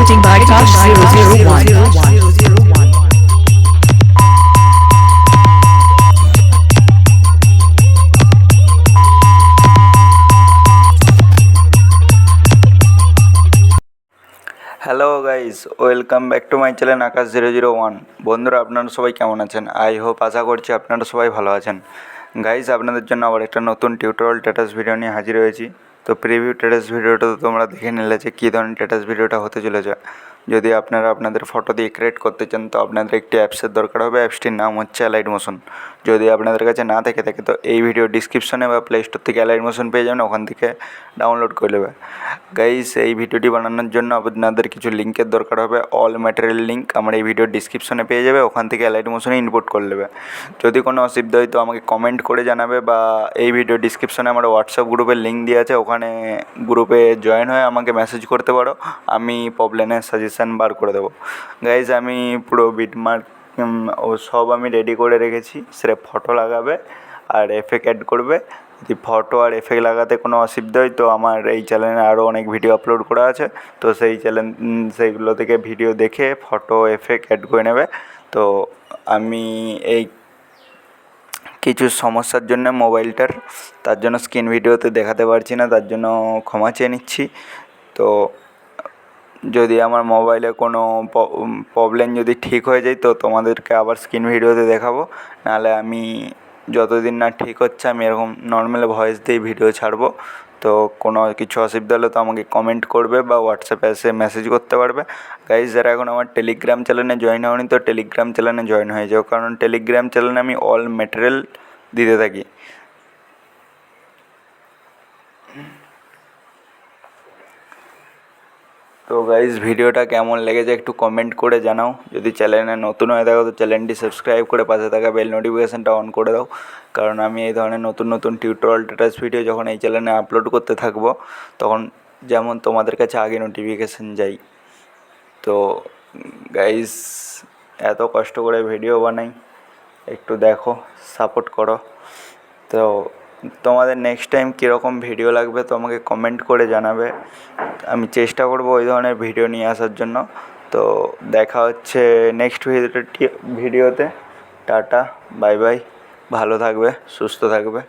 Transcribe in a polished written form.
Marketing by Tosh 001. Hello guys, welcome back to my channel Akash 001। বন্ধুরা, আপনারা সবাই কেমন আছেন? আই হোপ, আশা করছি আপনারা সবাই ভালো আছেন। গাইস, আপনাদের জন্য আবার একটা নতুন টিউটোরিয়াল স্ট্যাটাস ভিডিও নিয়ে হাজির হয়েছি। তো প্রিভিউ স্ট্যাটাস ভিডিওটা তো তোমরা দেখে নিলে যে কী ধরনের স্ট্যাটাস ভিডিওটা হতে চলেছে। যদি আপনারা আপনাদের ফটো দিয়ে ক্রিয়েট করতে চান তো আপনাদের একটি অ্যাপসের দরকার হবে। অ্যাপসটির নাম হচ্ছে অ্যালাইড মোশন। যদি আপনাদের কাছে না থেকে থাকে তো এই ভিডিও ডিসক্রিপশনে বা প্লে স্টোর থেকে অ্যালাইড মোশন পেয়ে যাবেন, ওখান থেকে ডাউনলোড করে নেবে। গাইস, এই ভিডিওটি বানানোর জন্য আপনাদের কিছু লিঙ্কের দরকার হবে। অল ম্যাটেরিয়াল লিঙ্ক আমার এই ভিডিওর ডিসক্রিপশনে পেয়ে যাবে, ওখান থেকে অ্যালাইড মোশনে ইনপুট করে নেবে। যদি কোনো অসুবিধা হয় তো আমাকে কমেন্ট করে জানাবে, বা এই ভিডিও ডিসক্রিপশনে আমার হোয়াটসঅ্যাপ গ্রুপের লিঙ্ক দেওয়া আছে, ওখানে গ্রুপে জয়েন হয়ে আমাকে মেসেজ করতে পারো। আমি প্রবলেমের সাজেশান বার করে দেবো। গাইজ, আমি পুরো বিটমার্ক ও সব আমি রেডি করে রেখেছি। সেটা ফটো লাগাবে আর এফেক্ট অ্যাড করবে। যদি ফটো আর এফেক্ট লাগাতে কোনো অসুবিধা হয় তো আমার এই চ্যানেলে আরও অনেক ভিডিও আপলোড করা আছে। তো সেইগুলো থেকে ভিডিও দেখে ফটো এফেক্ট অ্যাড করে নেবে। তো আমি এই কিছু সমস্যার জন্য মোবাইলটার, তার জন্য স্ক্রিন ভিডিওতে দেখাতে পারছি না, তার জন্য ক্ষমা চেয়ে নিচ্ছি। তো যদি আমার মোবাইলে কোনো প্রবলেম যদি ঠিক হয়ে যায় তো তোমাদেরকে আবার স্ক্রিন ভিডিওতে দেখাবো। নাহলে আমি যতদিন না ঠিক হচ্ছে আমি এরকম নর্মাল ভয়েস দিয়ে ভিডিও ছাড়বো। তো কোনো কিছু অসুবিধা হলে তো আমাকে কমেন্ট করবে বা হোয়াটসঅ্যাপে এসে মেসেজ করতে পারবে। গাইজ, যারা এখন আমার টেলিগ্রাম চ্যানেলে জয়েন হয়নি তো টেলিগ্রাম চ্যানেলে জয়েন হয়ে যাও, কারণ টেলিগ্রাম চ্যানেলে আমি অল ম্যাটেরিয়াল দিতে থাকি। তো গাইজ, ভিডিওটা কেমন লেগেছে একটু কমেন্ট করে জানাও। যদি চ্যানেলে নতুন হয়ে থাকো তো চ্যানেলটি সাবস্ক্রাইব করে পাশে থাকা বেল নোটিফিকেশানটা অন করে দাও, কারণ আমি এই ধরনের নতুন নতুন টিউটোরিয়াল স্ট্যাটাস ভিডিও যখন এই চ্যানেলে আপলোড করতে থাকবো তখন যেমন তোমাদের কাছে আগে নোটিফিকেশান যাই। তো গাইজ, এত কষ্ট করে ভিডিও বানাই, একটু দেখো, সাপোর্ট করো। তো তোমাদের নেক্সট টাইম কীরকম ভিডিও লাগবে তো আমাকে কমেন্ট করে জানাবে। আমি চেষ্টা করব ওই ধরনের ভিডিও নিয়ে আসার জন্য। তো দেখা হচ্ছে নেক্সট ভিডিওতে। টাটা, বাই বাই, ভালো থাকবে, সুস্থ থাকবে।